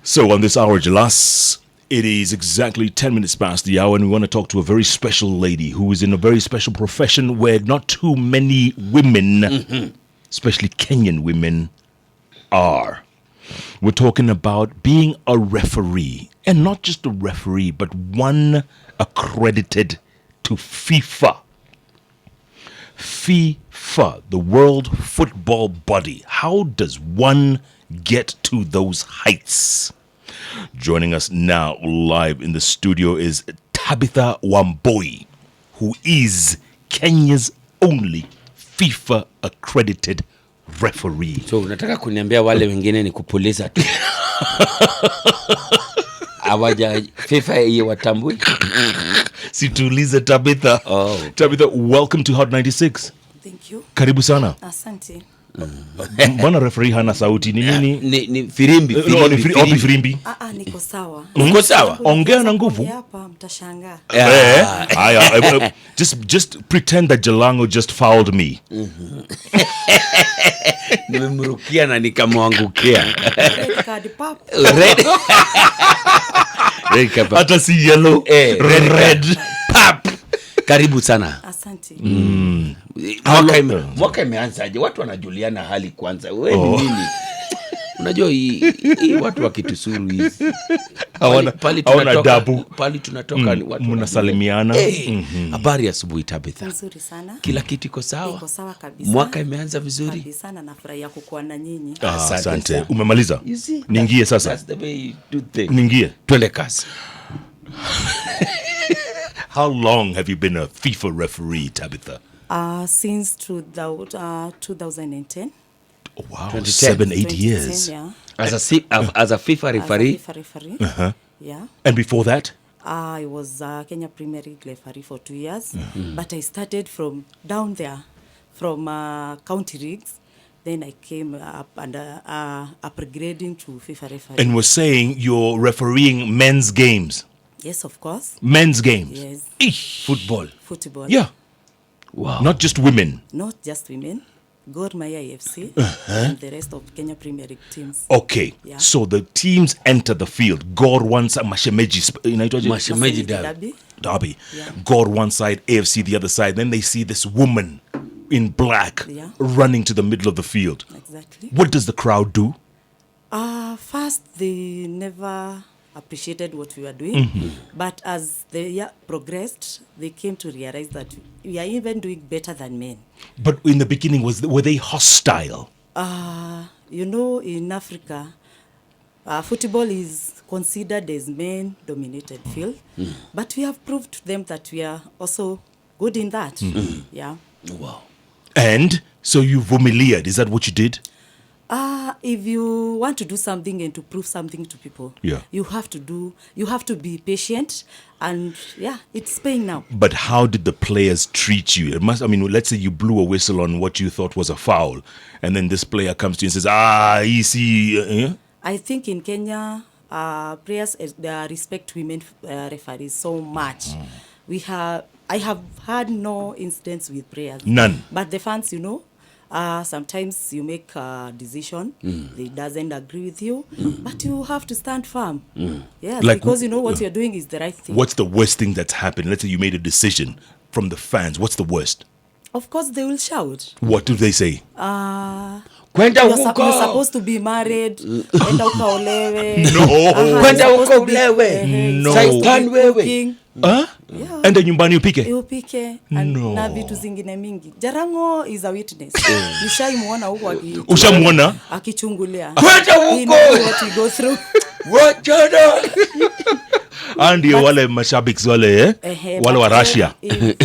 So on this hour, Jalas, it is exactly 10 minutes past the hour, and we want to talk to a very special lady who is in a very special profession where not too many women, especially Kenyan women, are. We're talking about being a referee, and not just a referee, but one accredited to FIFA. FIFA, the World Football Body. How does one get to those heights? Joining us now live in the studio is Tabitha Wambui, who is Kenya's only FIFA accredited referee. So unataka kuniambia wale wengine ni kupuliza tu? Awaja FIFA hii watambui? Situlize Tabitha. Oh. Tabitha, welcome to Hot 96. Thank you. Karibu sana. Asante. Mbona referee hana sauti ni nini? Ni firimbi. Opi firimbi. Niko sawa. Uko sawa? Ongea na nguvu. Hapa mtashangaa. Haya, just pretend that Jalango just fouled me. Nimemrukia na nikamwangukia. Red card pap. Red. Red card. Hata si yellow. Red. Pap. Karibu sana. Asante. Mwaka imeanzaje? Watu wanajuliana hali kwanza. Wewe ni nini? Unajua hii watu wakitusuru hizi. Pali tunatoka ni watu mnasalimiana. Habari ya asubuhi Tabitha. Nzuri sana. Kila kitu iko sawa? Iko sawa kabisa. Mwaka imeanza vizuri? Kabisa na nafurahia kukuwa na nyinyi. Asante. Umemaliza? Niingie sasa. That's the way you do things. Niingie. Twende kasi. How long have you been a FIFA referee, Tabitha? Since 2010. Oh, wow, 2010. 7-8 years. Yeah. As a FIFA referee? As a FIFA referee. Yeah. And before that? I was a Kenya Premier League referee for 2 years, but I started from down there, from county leagues. Then I came up and upgrading to FIFA referee. And we're saying you're refereeing men's games. Yes, of course. Men's games. Yes. Eesh. Football. Yeah. Wow. Not just women. Not just women. Gor Mahia AFC and the rest of Kenya Premier League teams. Okay. Yeah. So the teams enter the field. Gor one side, Mashemeji Derby. Yeah. Gor one side, AFC the other side. Then they see this woman in black running to the middle of the field. Exactly. What does the crowd do? First, they never appreciated what we were doing, but as the year progressed, they came to realize that we are even doing better than men. But in the beginning, were they hostile? In Africa, football is considered as men-dominated field, but we have proved to them that we are also good in that. Yeah. Wow. And so you vomiliared. Is that what you did? If you want to do something and to prove something to people, you have to be patient, and it's paying now. But how did the players treat you? Let's say you blew a whistle on what you thought was a foul, and then this player comes to you and says, easy. I think in Kenya, players respect women referees so much. I have had no incidents with players. None. But the fans, sometimes you make a decision, they doesn't agree with you, but you have to stand firm. Yes, because what you're doing is the right thing. What's the worst thing that's happened? Let's say you made a decision from the fans. What's the worst? Of course, they will shout. What do they say? Kwenda You're supposed to be married. Enda ukaolewe. No. Kwenda ukaolewe. No. Saitan wewe. Enda nyumbani upike. Upike na vitu zingine mingi. Jarango is a witness. Nishaimuona huko Ushamuona? Akichungulia. Kwenda huko. What we go through. Wachana. Ndio wale mashabiki wale wale wa Russia.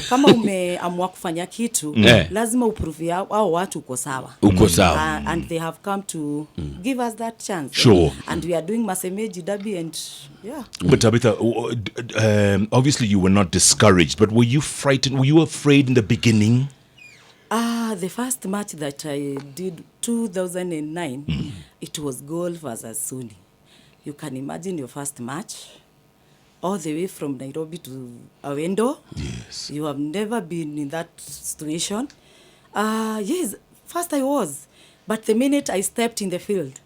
Kama umeamua kufanya kitu, lazima uprove hao watu uko sawa. Uko sawa. And they have come to give us that chance. Sure. And we are doing Masemeji Derby and But Tabitha, obviously you were not discouraged, but were you frightened? Were you afraid in the beginning? The first match that I did 2009, it was Gol versus Suni. You can imagine your first match. All the way from Nairobi to Awendo. Yes. You have never been in that situation. Yes, first I was. But the minute I stepped in the field,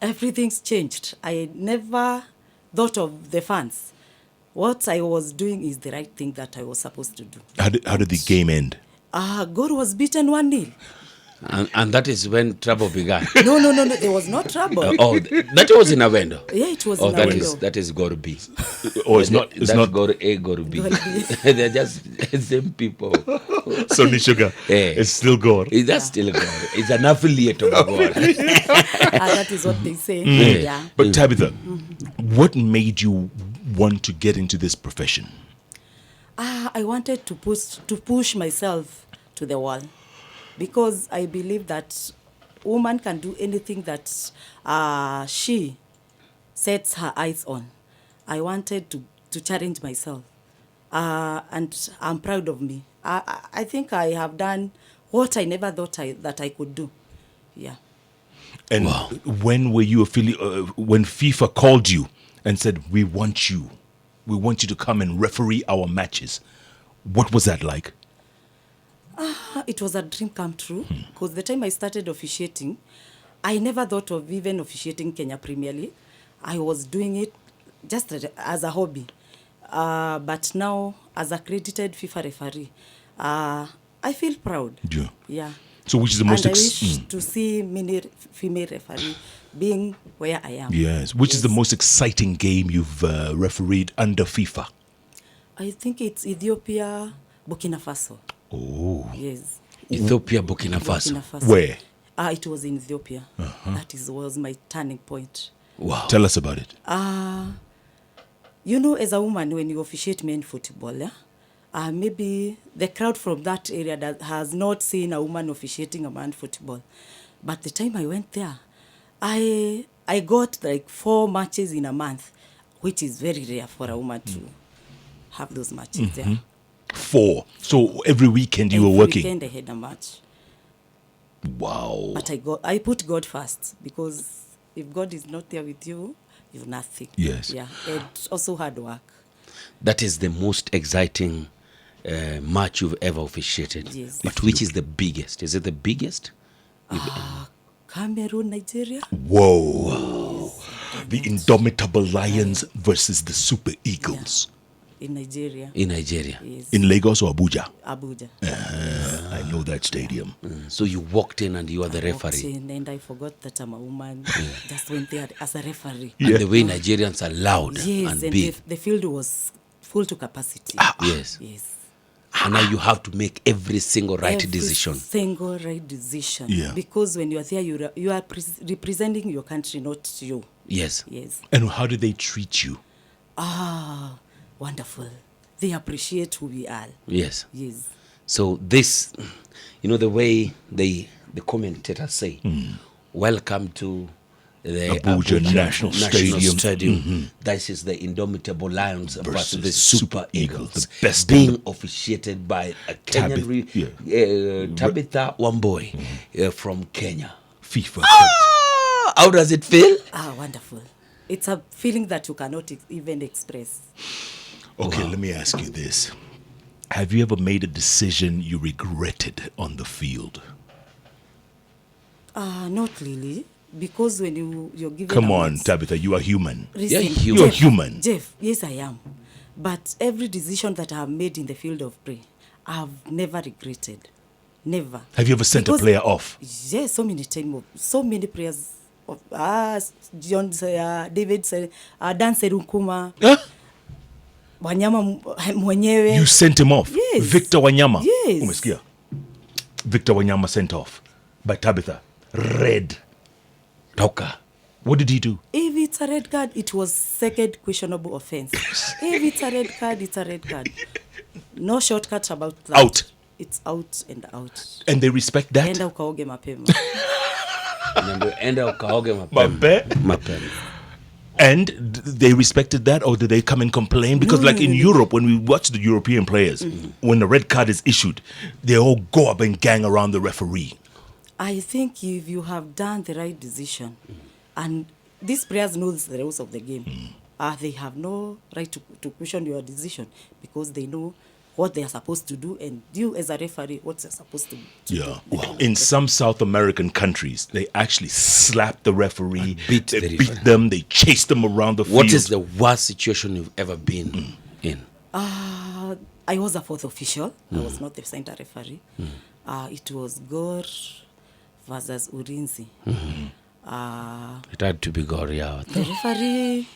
everything's changed. I never thought of the fans. What I was doing is the right thing that I was supposed to do. How did the game end? God was beaten 1-0. And that is when trouble began. No, there was no trouble. That was in a window. Yeah, it was Oh, in a that window. is that is Goru B. Or it's not. It's That's not. Goru A, Goru B. Goru They're just same people. Sonny Sugar. Eh. It's still God. That's still Goru. It's an affiliate of Goru. That is what they say. Mm. Yeah. But Tabitha, what made you want to get into this profession? I wanted to push myself to the wall, because I believe that woman can do anything that she sets her eyes on. I wanted to challenge myself, and I'm proud of me. I think I have done what I never thought that I could do. Yeah. And when were you when FIFA called you and said, we want you to come and referee our matches, what was that like? It was a dream come true, because the time I started officiating, I never thought of even officiating Kenya Premier League. I was doing it just as a hobby. But now, as accredited FIFA referee, I feel proud. Yeah. Yeah. So which is the most... And I wish to see many female referee being where I am. Yes. Which is the most exciting game you've refereed under FIFA? I think it's Ethiopia, Burkina Faso. Oh. Yes. Ethiopia, Burkina Faso. Where? It was in Ethiopia. Was my turning point. Wow. Tell us about it. You know, as a woman, when you officiate men football, maybe the crowd from that area that has not seen a woman officiating a man football. But the time I went there, I got like 4 matches in a month, which is very rare for a woman to have those matches there. 4. So every weekend you were working? Every weekend I had a match. Wow. But I put God first, because if God is not there with you, you're nothing. Yes. Yeah. And also hard work. That is the most exciting match you've ever officiated. Yes. But which is the biggest? Is it the biggest? Cameroon, Nigeria. Whoa. The indomitable lions versus the super eagles. In Nigeria. In Nigeria. Yes. In Lagos or Abuja? Abuja. I know that stadium. So you walked in and you were the I walked referee. in and I forgot that I'm a woman. Just went there as a referee. And the way Nigerians are loud Yes, and and big. the field was full to capacity. Yes. Yes. And now you have to make every single right Every decision. single right decision. Yeah. Because when you are there, you are representing your country, not you. Yes. Yes. And how do they treat you? Wonderful. They appreciate who we are. Yes. Yes. So this, the way the commentators say, welcome to the Abuja National Stadium. This is the indomitable lions versus the Super super Eagles, eagles, the best being officiated by a Kenyan Tabitha Wambui from Kenya. FIFA. How does it feel? Wonderful. It's a feeling that you cannot even express. Okay, let me ask you this. Have you ever made a decision you regretted on the field? Not really. Because when you're given Come a on, match- Tabitha, you are human. Listen, human. You're human. Jeff, yes, I am. But every decision that I have made in the field of play, I have never regretted. Never. Have you ever sent Because- a player off? Yes, so many times, so many players. John, David, Dan Serunkuma, Wanyama mwenyewe. You sent him off? Yes. Victor Wanyama? Yes. Umesikia? Victor Wanyama sent off by Tabitha. Red. Toka. What did he do? If it's a red card, it was second questionable offense. If it's a red card, it's a red card. No shortcuts about that. Out. It's out and out. And they respect that? Enda ukaoge mapema. Enda ukaoge mapema. And they respected that, or did they come and complain? Because No, like no, in no. Europe, when we watch the European players, when the red card is issued, they all go up and gang around the referee. I think if you have done the right decision, and these players know the rules of the game, they have no right to question your decision, because they know what they are supposed to do, and you as a referee, what you're supposed to Yeah. do. Well, in some South American countries, they actually slap the referee, beat they the beat referee. them, they chase them around the field. What is the worst situation you've ever been in? I was a fourth official. I was not the center referee. It was Gor versus Ulinzi. It had to be Goria. The referee...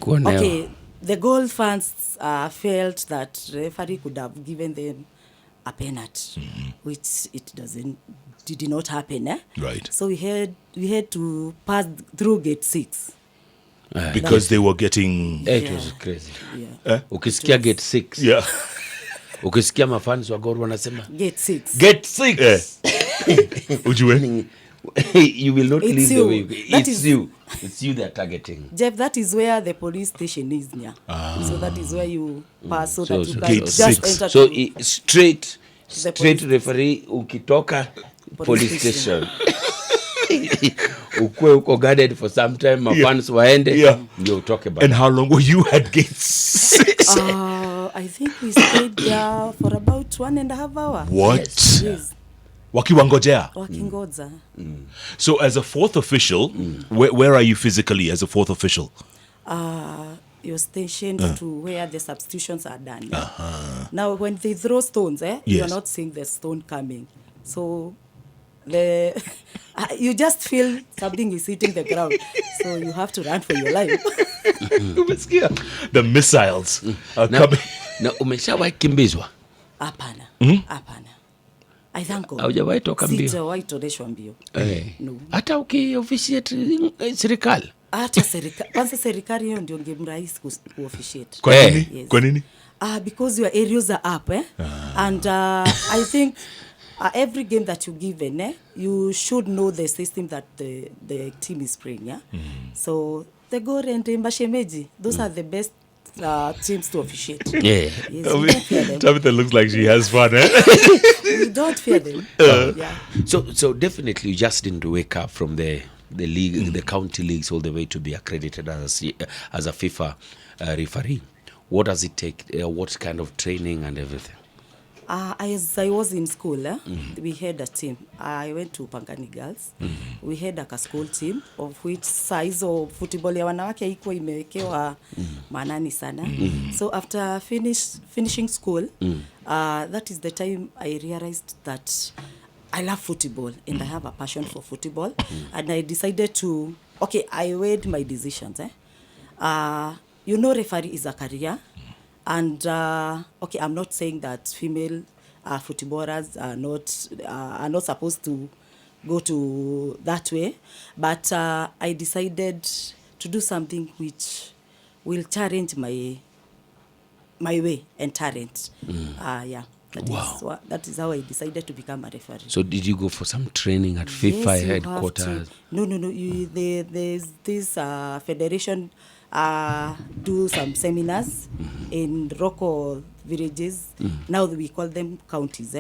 Okay, the goal fans felt that the referee could have given them a penalty, which did not happen. Right. So we had to pass through gate 6. Because they were getting... It was crazy. Yeah. Ukisikia gate 6. Yeah. Ukisikia mafans wa Gor wanasema Gate 6. gate 6. Ujue? You will not It's leave the you. way. That It's is- you. It's you they're targeting. Jeff, that is where the police station is near. So that is where you pass so that you can Gate just 6. enter So to straight police referee ukitoka police station. station. Ukwe uko guarded for some time, mafans waende, Yeah. ndio utoke back. And how long were you at gate 6? I think we stayed there for about 1.5 hours. What? Yes. Wakiwangojea. Wakingoza. So as a fourth official, where are you physically as a fourth official? You're stationed to where the substitutions are done. Now, when they throw stones, you're Yes. not seeing the stone coming. So you just feel something is hitting the ground. So you have to run for your life. Umesikia? The missiles are Na, coming. na umeshawahi kimbizwa? Hapana. Hapana. I thank God. Haujawahi toka mbio? Sijawahi toreshwa mbio. No. Hata uki-officiate serikali? Hata kwanza serikali hiyo ndio game rahisi ku-officiate. Kwa nini? Yes. Kwa nini? Because your areas are up, and I think every game that you given, you should know the system that the team is playing. Yeah, so the Gor and Mbashemeji, those are the best teams to officiate. Yeah. Yes, we don't fear them. Tabitha looks like she has fun, eh? We don't fear them. Yeah. So definitely you just didn't wake up from the league, the county leagues, all the way to be accredited as a FIFA referee. What does it take? What kind of training and everything? As I was in school, we had a team. I went to Pangani Girls. We had a school team of which size of football ya wanawake haikuwa imewekewa maanani sana. So after finishing school, that is the time I realized that I love football and I have a passion for football. And I decided to, I weighed my decisions. Referee is a career. And I'm not saying that female footballers are not supposed to go to that way, but I decided to do something which will challenge my way and talent. That is how I decided to become a referee. So did you go for some training at FIFA you headquarters? have to. No. There's this federation do some seminars in local villages. Now we call them counties.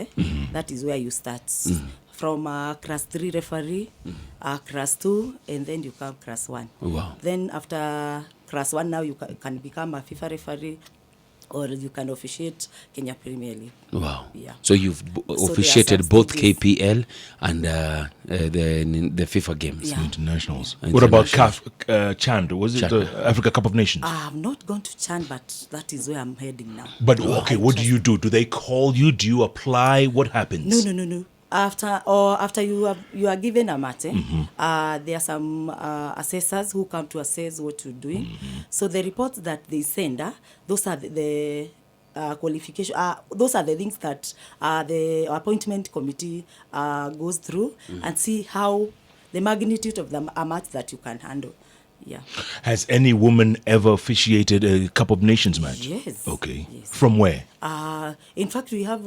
That is where you start. From class 3 referee, class 2, and then you come class 1. Wow. Then after class 1, now you can become a FIFA referee, or you can officiate Kenya Premier League. Wow. Yeah. So you've So officiated there are some both stages. KPL and the FIFA games. Yeah. Internationals. Internationals. What about CAF, Chand? Was it Chand. the Africa Cup of Nations? I've not gone to Chan, but that is where I'm heading now. But what do you do? Do they call you? Do you apply? What happens? No. After you are given a matter, there are some assessors who come to assess what you're doing. So the reports that they send, those are the qualification. Those are the things that the appointment committee goes through and see how the magnitude of the match that you can handle. Yeah. Has any woman ever officiated a Cup of Nations match? Yes. Okay. Yes. From where? In fact, we have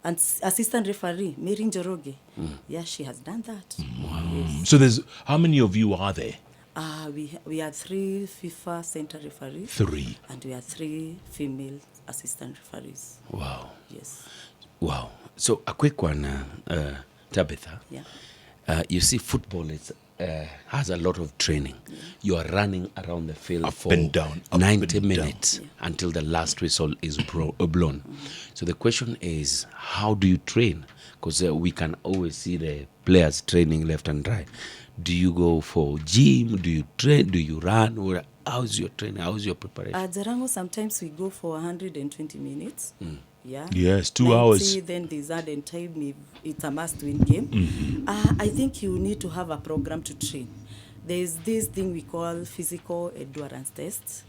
an assistant referee, Mary Njoroge. Yeah, she has done that. Yes. So there's how many of you are there? We are 3 FIFA center referees. 3. And we are 3 female assistant referees. Wow. Yes. Wow. So a quick one, Tabitha. Yeah. You see, football is has a lot of training. You are running around the field Up for and down, up 90 and minutes until the last whistle is blown. So the question is, how do you train? Because we can always see the players training left and right. Do you go for gym? Do you train? Do you run? How's your training? How's your preparation? At Zarango, sometimes we go for 120 minutes. Yeah. Yes, 2 90, hours. Then there's added time if it's a must-win game. I think you need to have a program to train. There's this thing we call physical endurance tests.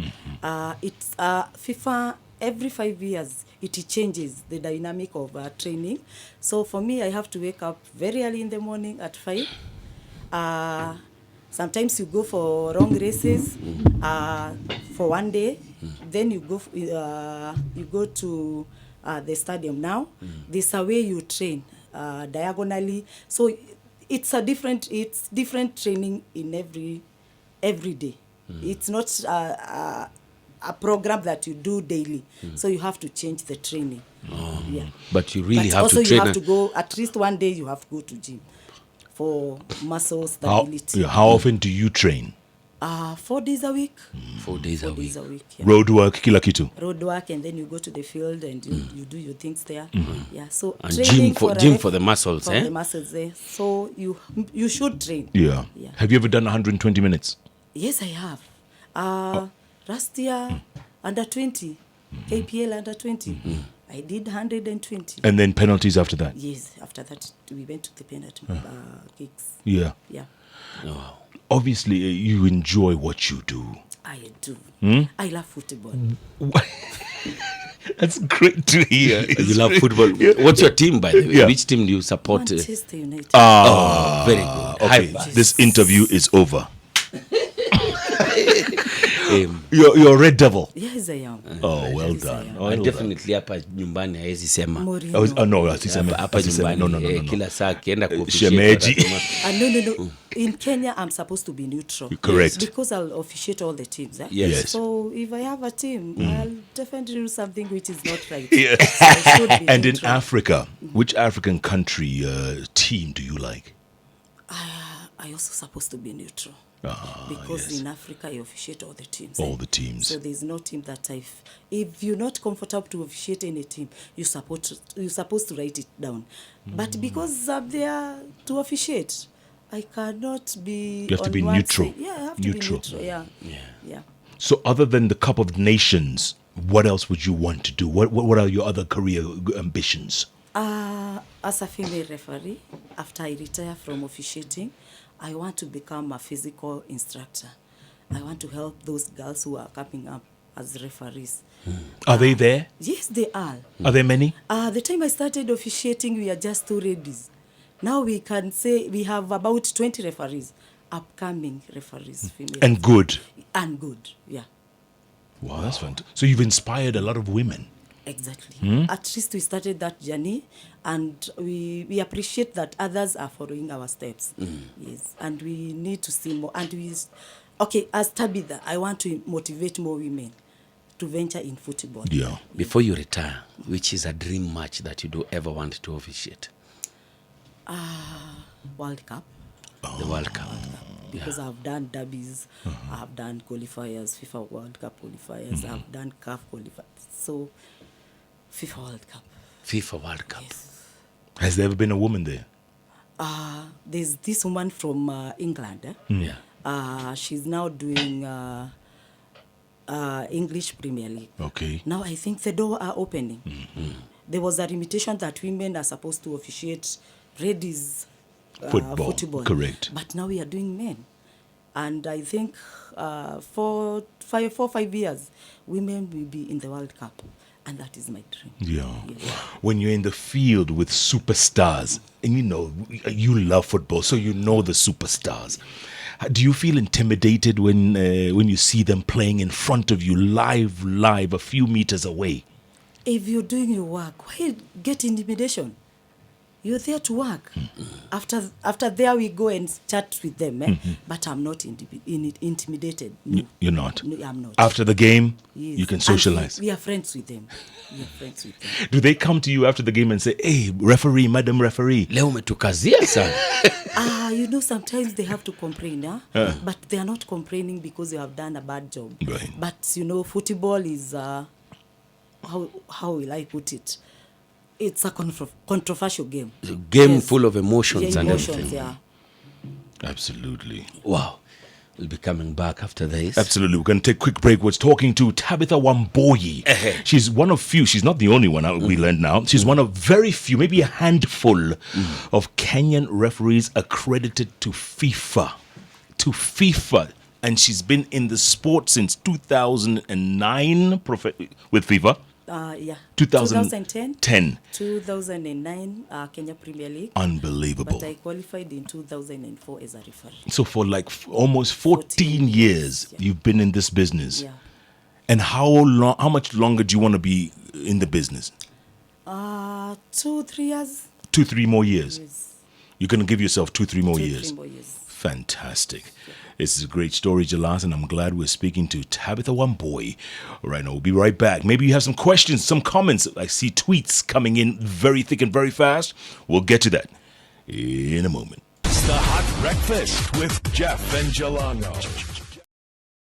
It's FIFA every 5 years. It changes the dynamic of training. So for me, I have to wake up very early in the morning at 5. Sometimes you go for long races for one day. Then you go to the stadium. Now there's a way you train diagonally. So it's different training in every day. It's not a program that you do daily. So you have to change the training. Yeah. But you really But have also to train. you have to go at least one day. You have to go to gym for muscle stability. How often do you train? 4 days a week. 4 days a 4 week. days a week. Yeah. Road work, kila kitu. Road work, and then you go to the field and you do your things there. Yeah. So And training gym for the muscles, for eh? the muscles there. So you should train. Yeah. Yeah. Have you ever done 120 minutes? Yes, I have. Last year, under 20, KPL under 20, I did 120. And then penalties after that? Yes, after that, we went to the penalty kicks. Yeah. Yeah, Oh. Obviously, you enjoy what you do. I do. I love football. That's great to hear. You love football. What's your team, by the way? Yeah. Which team do you support? Manchester United. Oh, very good. High Okay, five. this interview is over. Um, You're a Red Devil. Yes, I am. Oh, well Yes, I done. am. Oh, I know definitely hapa nyumbani haezi sema. Mourinho. that. No, asiseme. Hapa Asiseme. nyumbani No. kila saa akienda Shemeji. No. In Kenya, I'm supposed to be neutral. Correct. Because I'll officiate all the teams. Yes. So if I have a team, I'll definitely do something which is not right. Yes. So I should be And in neutral. Africa, which African country team do you like? I also supposed to be neutral. Because in Africa, I officiate all the teams. All the teams. So there's no team that if you're not comfortable to officiate any team, you're supposed to write it down. But because I'm there to officiate, I cannot be. You have to on be one neutral. side. Yeah, I have Neutral. to be neutral. Yeah. So, other than the Cup of Nations, what else would you want to do? What are your other career ambitions? As a female referee, after I retire from officiating, I want to become a physical instructor. I want to help those girls who are coming up as referees. Are they there? Yes, they are. Are there many? The time I started officiating, we are just 2 ladies. Now we can say we have about 20 referees, upcoming referees, female. And good. And good, yeah. Wow, that's fantastic. So you've inspired a lot of women. Exactly. At least we started that journey, and we appreciate that others are following our steps. Yes, and we need to see more. And as Tabitha, I want to motivate more women to venture in football. Yeah. Before you retire, which is a dream match that you do ever want to officiate? World Cup. The World Cup. Because I've done derbies, I've done qualifiers, FIFA World Cup qualifiers, I've done CAF qualifiers. So, FIFA World Cup. FIFA World Cup. Yes. Has there ever been a woman there? There's this woman from England. Yeah. She's now doing English Premier League. Okay. Now I think the door are opening. There was a limitation that women are supposed to officiate ladies football. Correct. But now we are doing men. And I think for 5 years, women will be in the World Cup. And that is my dream. Yeah. Yes. When you're in the field with superstars, and you love football, so you know the superstars. Do you feel intimidated when you see them playing in front of you, live, a few meters away? If you're doing your work, why get intimidation? you're there to work. After there we go and chat with them. But I'm not intimidated. No. You're not? No, I'm not. After the game, Yes. you can And socialize. we are friends with them. We are friends with them. Do they come to you after the game and say, hey, referee, madam referee? Leo umetukazia sana. Sometimes they have to complain, but they are not complaining because you have done a bad job. Right. But, football is, how will I put it? It's a controversial game. A game Yes. full of emotions and Emotions, everything. yeah. Absolutely. Wow. We'll be coming back after this. Absolutely. We're going to take a quick break. We're talking to Tabitha Wambui. She's one of few. She's not the only one we learned now. She's one of very few, maybe a handful of Kenyan referees accredited to FIFA. To FIFA. And she's been in the sport since 2009 with FIFA. Yeah. 2010. 2009, Kenya Premier League. Unbelievable. But I qualified in 2004 as a referee. So for like almost 14 years, yeah. you've been in this business. Yeah. And how much longer do you want to be in the business? 2-3 years. 2-3 more years. Yes. You're going to give yourself 2-3 more 2-3 years. more years. Fantastic. This is a great story, Jalas, and I'm glad we're speaking to Tabitha Wambui right now. We'll be right back. Maybe you have some questions, some comments. I see tweets coming in very thick and very fast. We'll get to that in a moment. It's the Hot Breakfast with Jeff and Jalango.